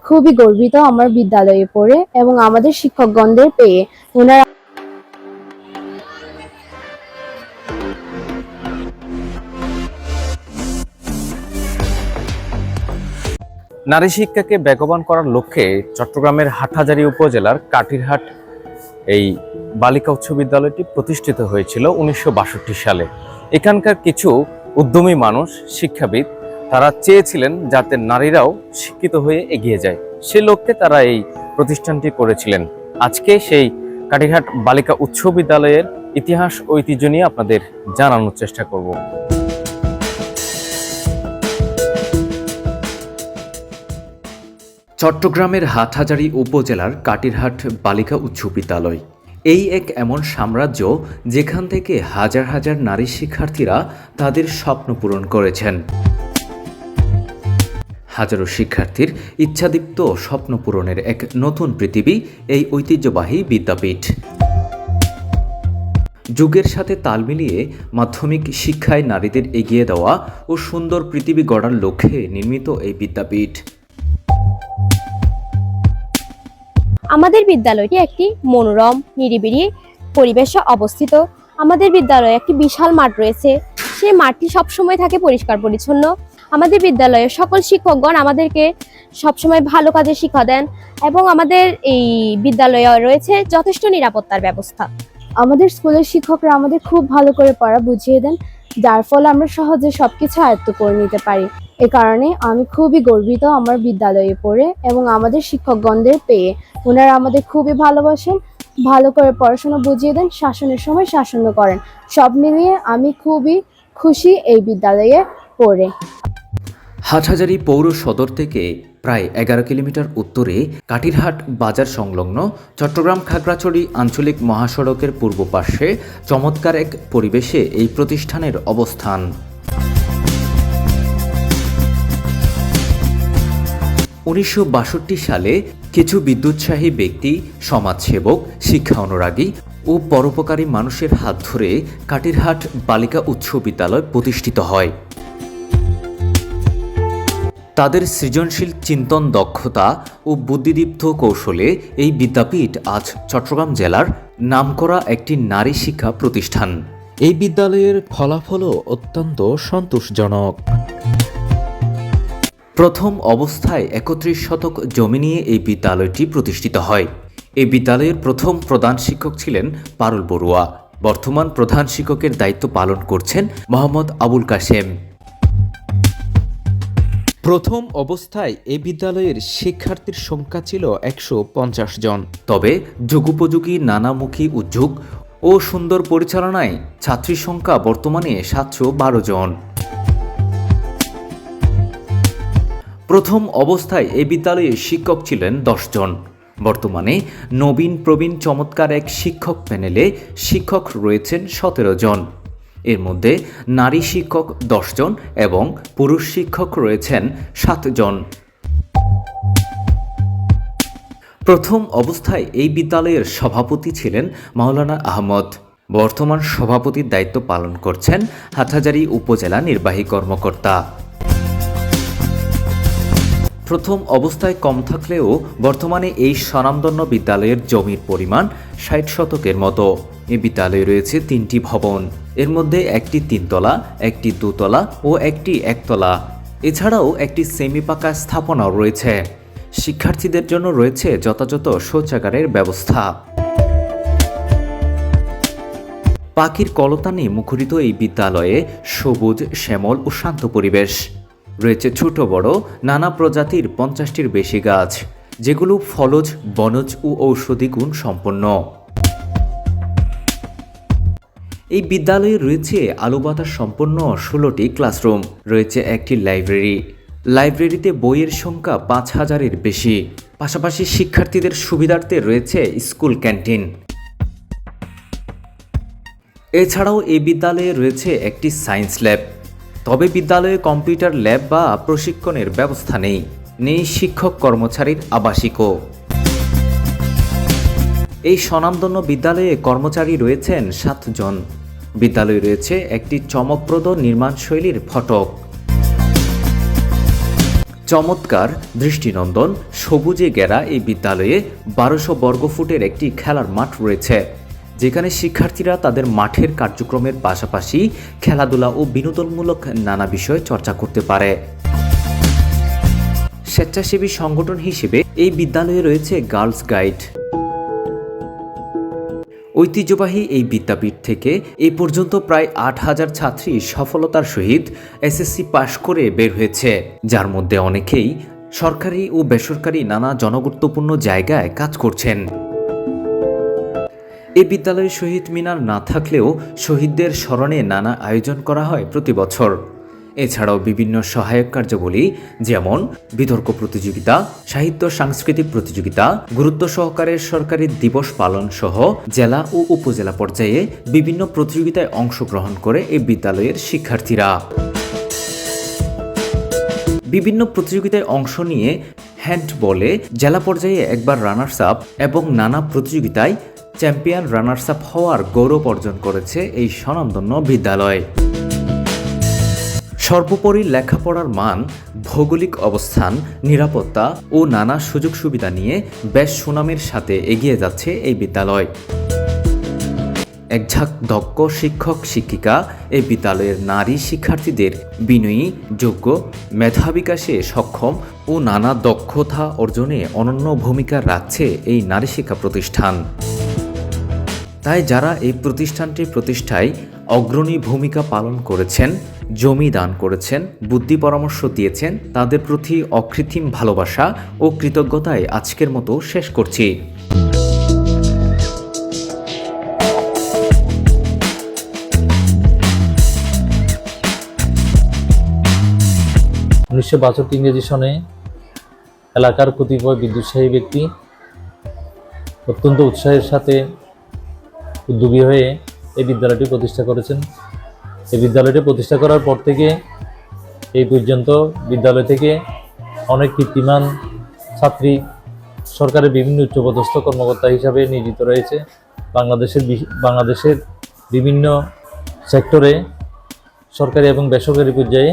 খুবই গর্বিত আমার বিদ্যালয়ে পড়ে এবং আমাদের শিক্ষকগণদের পেয়ে। ওনারা নারী শিক্ষাকে বেগবান করার লক্ষ্যে চট্টগ্রামের হাটহাজারী উপজেলার কাটিরহাট এই বালিকা উচ্চ বিদ্যালয়টি প্রতিষ্ঠিত হয়েছিল 1962 সালে। এখানকার কিছু উদ্যমী মানুষ, শিক্ষাবিদ, তারা চেয়েছিলেন যাতে নারীরাও শিক্ষিত হয়ে এগিয়ে যায়। সে লক্ষ্যে তারা এই প্রতিষ্ঠানটি করেছিলেন। আজকে সেই কাটিরহাট বালিকা উচ্চ বিদ্যালয়ের ইতিহাস ঐতিহ্য নিয়ে আপনাদের জানানোর চেষ্টা করব। চট্টগ্রামের হাটহাজারী উপজেলার কাটিরহাট বালিকা উচ্চ বিদ্যালয় এই এক এমন সাম্রাজ্য যেখান থেকে হাজার হাজার নারী শিক্ষার্থীরা তাদের স্বপ্ন পূরণ করেছেন। হাজারো শিক্ষার্থীর ইচ্ছাদীপ্ত স্বপ্ন পূরণের এক নতুন পৃথিবী এই ঐতিহ্যবাহী বিদ্যাপীঠ। যুগের সাথে তাল মিলিয়ে মাধ্যমিক শিক্ষায় নারীদের এগিয়ে দেওয়া ও সুন্দর পৃথিবী গড়ার লক্ষ্যে নির্মিত এই বিদ্যাপীঠ। আমাদের বিদ্যালয়টি একটি মনোরম নিরিবিলি পরিবেশে অবস্থিত। আমাদের বিদ্যালয়ে একটি বিশাল মাঠ রয়েছে, সেই মাঠটি সবসময় থাকে পরিষ্কার পরিচ্ছন্ন। আমাদের বিদ্যালয়ের সকল শিক্ষকগণ আমাদেরকে সবসময় ভালো কাজে শিক্ষা দেন এবং আমাদের এই বিদ্যালয়ে রয়েছে যথেষ্ট নিরাপত্তার ব্যবস্থা। আমাদের স্কুলের শিক্ষকরা আমাদের খুব ভালো করে পড়া বুঝিয়ে দেন, যার ফলে আমরা সহজে সবকিছু আয়ত্ত করে নিতে পারি। এ কারণে আমি খুবই গর্বিত আমার বিদ্যালয়ে পড়ে এবং আমাদের শিক্ষকগণদের পেয়ে। ওনারা আমাদের খুবই ভালোবাসেন, ভালো করে পড়াশোনা বুঝিয়ে দেন, শাসনের সময় শাসনও করেন। সব মিলিয়ে আমি খুবই খুশি এই বিদ্যালয়ে পড়ে। হাটহাজারী পৌর সদর থেকে প্রায় 11 কিলোমিটার উত্তরে কাটিরহাট বাজার সংলগ্ন চট্টগ্রাম খাগড়াছড়ি আঞ্চলিক মহাসড়কের পূর্ব পার্শ্বে চমৎকার এক পরিবেশে এই প্রতিষ্ঠানের অবস্থান। 1962 সালে কিছু বিদ্যুৎসাহী ব্যক্তি, সমাজসেবক, শিক্ষা অনুরাগী ও পরোপকারী মানুষের হাত ধরে কাটিরহাট বালিকা উচ্চ বিদ্যালয় প্রতিষ্ঠিত হয়। তাদের সৃজনশীল চিন্তন দক্ষতা ও বুদ্ধিদীপ্ত কৌশলে এই বিদ্যাপীঠ আজ চট্টগ্রাম জেলার নামকরা একটি নারী শিক্ষা প্রতিষ্ঠান। এই বিদ্যালয়ের ফলাফলও অত্যন্ত সন্তোষজনক। প্রথম অবস্থায় 31 শতক জমি নিয়ে এই বিদ্যালয়টি প্রতিষ্ঠিত হয়। এই বিদ্যালয়ের প্রথম প্রধান শিক্ষক ছিলেন পারুল বড়ুয়া। বর্তমান প্রধান শিক্ষকের দায়িত্ব পালন করছেন মোহাম্মদ আবুল কাশেম। প্রথম অবস্থায় এই বিদ্যালয়ের শিক্ষার্থীর সংখ্যা ছিল 150 জন। তবে যুগোপযোগী নানামুখী উদ্যোগ ও সুন্দর পরিচালনায় ছাত্রী সংখ্যা বর্তমানে 712 জন। প্রথম অবস্থায় এই বিদ্যালয়ে শিক্ষক ছিলেন 10 জন। বর্তমানে নবীন প্রবীণ চমৎকার এক শিক্ষক প্যানেলে শিক্ষক রয়েছেন 17 জন। এর মধ্যে নারী শিক্ষক 10 জন এবং পুরুষ শিক্ষক রয়েছেন 7 জন। প্রথম অবস্থায় এই বিদ্যালয়ের সভাপতি ছিলেন মাওলানা আহমদ। বর্তমান সভাপতির দায়িত্ব পালন করছেন হাটহাজারী উপজেলা নির্বাহী কর্মকর্তা। প্রথম অবস্থায় কম থাকলেও বর্তমানে এই স্বনামধন্য বিদ্যালয়ের জমির পরিমাণ 60 শতকের মতো। এই বিদ্যালয়ে রয়েছে 3টি ভবন, এর মধ্যে একটি 3তলা, একটি 2তলা ও একটি 1তলা। এছাড়াও একটি সেমি পাকা স্থাপনাও রয়েছে। শিক্ষার্থীদের জন্য রয়েছে যথাযথ শৌচাগারের ব্যবস্থা। পাখির কলতানে মুখরিত এই বিদ্যালয়ে সবুজ, শ্যামল ও শান্ত পরিবেশ। রয়েছে ছোট বড় নানা প্রজাতির 50টির বেশি গাছ, যেগুলো ফলজ, বনজ ও ঔষধি গুণ সম্পন্ন। এই বিদ্যালয়ে রয়েছে আলো বাতাস সম্পন্ন 16টি ক্লাসরুম, রয়েছে একটি লাইব্রেরি। লাইব্রেরিতে বইয়ের সংখ্যা 5000-এর বেশি। পাশাপাশি শিক্ষার্থীদের সুবিধার্থে রয়েছে স্কুল ক্যান্টিন। এছাড়াও এই বিদ্যালয়ে রয়েছে একটি সায়েন্স ল্যাব। তবে বিদ্যালয়ে কম্পিউটার ল্যাব বা প্রশিক্ষণের ব্যবস্থা নেই। নেই শিক্ষক কর্মচারীর আবাসিকও। এই স্বনামধন্য বিদ্যালয়ে কর্মচারী রয়েছেন 7 জন। বিদ্যালয়ে রয়েছে একটি চমকপ্রদ নির্মাণশৈলীর ফটক। চমৎকার দৃষ্টিনন্দন সবুজে ঘেরা এই বিদ্যালয়ে 1200 বর্গফুটের একটি খেলার মাঠ রয়েছে, যেখানে শিক্ষার্থীরা তাদের মাঠের কার্যক্রমের পাশাপাশি খেলাধুলা ও বিনোদনমূলক নানা বিষয় চর্চা করতে পারে। স্বেচ্ছাসেবী সংগঠন হিসেবে এই বিদ্যালয়ে রয়েছে গার্লস গাইড। ঐতিহ্যবাহী এই বিদ্যাপীঠ থেকে এই পর্যন্ত প্রায় 8000 ছাত্রী সফলতার সহিত এসএসসি পাশ করে বের হয়েছে, যার মধ্যে অনেকেই সরকারি ও বেসরকারি নানা জনগুরুত্বপূর্ণ জায়গায় কাজ করছেন। এই বিদ্যালয়ে শহীদ মিনার না থাকলেও শহীদদের স্মরণে নানা আয়োজন করা হয় প্রতি বছর। এছাড়াও বিভিন্ন সহায়ক কার্যাবলী যেমন বিতর্ক প্রতিযোগিতা, সাহিত্য সাংস্কৃতিক প্রতিযোগিতা, গুরুত্ব সহকারে সরকারি দিবস পালন সহ জেলা ও উপজেলা পর্যায়ে বিভিন্ন প্রতিযোগিতায় অংশগ্রহণ করে এই বিদ্যালয়ের শিক্ষার্থীরা। বিভিন্ন প্রতিযোগিতায় অংশ নিয়ে হ্যান্ডবলে জেলা পর্যায়ে একবার রানার্স আপ এবং নানা প্রতিযোগিতায় চ্যাম্পিয়ন রানার্স আপ হওয়ার গৌরব অর্জন করেছে এই স্বনামধন্য বিদ্যালয়। সর্বোপরি লেখাপড়ার মান, ভৌগোলিক অবস্থান, নিরাপত্তা ও নানা সুযোগ সুবিধা নিয়ে বেশ সুনামের সাথে এগিয়ে যাচ্ছে এই বিদ্যালয়। একঝাঁক দক্ষ শিক্ষক শিক্ষিকা এই বিদ্যালয়ের নারী শিক্ষার্থীদের বিনয়ী, যোগ্য, মেধা বিকাশে সক্ষম ও নানা দক্ষতা অর্জনে অনন্য ভূমিকা রাখছে এই নারী শিক্ষা প্রতিষ্ঠান। তাই যারা এই প্রতিষ্ঠানটি প্রতিষ্ঠায় অগ্রণী ভূমিকা পালন করেছেন, জমি দান করেছেন, বুদ্ধি পরামর্শ দিয়েছেন, তাদের প্রতি অকৃত্রিম ভালোবাসা ও কৃতজ্ঞতায় আজকের মতো শেষ করছি। 1962 ইংরেজি সনে এলাকার কতিপয় বিদ্যুৎসাহী ব্যক্তি অত্যন্ত উৎসাহের সাথে উদ্যোগী হয়ে এই বিদ্যালয়টি প্রতিষ্ঠা করেছেন। এই বিদ্যালয়টি প্রতিষ্ঠা করার পর থেকে এই পর্যন্ত বিদ্যালয় থেকে অনেক কীর্তিমান ছাত্রী সরকারের বিভিন্ন উচ্চপদস্থ কর্মকর্তা হিসাবে নিয়োজিত রয়েছে। বাংলাদেশের বিভিন্ন সেক্টরে সরকারি এবং বেসরকারি পর্যায়ে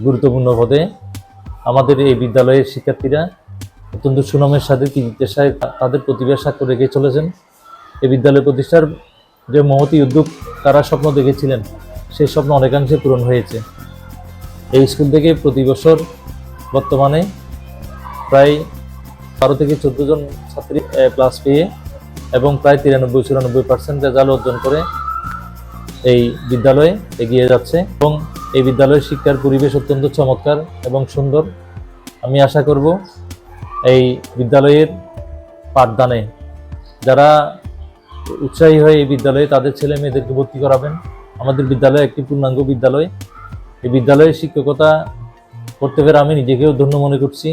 গুরুত্বপূর্ণ পদে আমাদের এই বিদ্যালয়ের শিক্ষার্থীরা অত্যন্ত সুনামের সাথে কৃতিত্বের সাথে তাদের প্রতিভার স্বাক্ষর রেখে চলেছেন। এই বিদ্যালয় প্রতিষ্ঠার যে মহতী উদ্যোগ তারা স্বপ্ন দেখেছিলেন, সেই স্বপ্ন অনেকাংশে পূরণ হয়েছে। এই স্কুল থেকে প্রতি বছর বর্তমানে প্রায় 12 থেকে 14 জন ছাত্রী প্লাস পেয়ে এবং প্রায় 93-94% রেজাল্ট অর্জন করে এই বিদ্যালয়ে এগিয়ে যাচ্ছে এবং এই বিদ্যালয়ের শিক্ষার পরিবেশ অত্যন্ত চমৎকার এবং সুন্দর। আমি আশা করব এই বিদ্যালয়ের পাঠদানে যারা উৎসাহী হয়ে এই বিদ্যালয়ে তাদের ছেলে মেয়েদেরকে ভর্তি করাবেন। আমাদের বিদ্যালয় একটি পূর্ণাঙ্গ বিদ্যালয়। এই বিদ্যালয়ে শিক্ষকতা করতে পেরে আমি নিজেকেও ধন্য মনে করছি।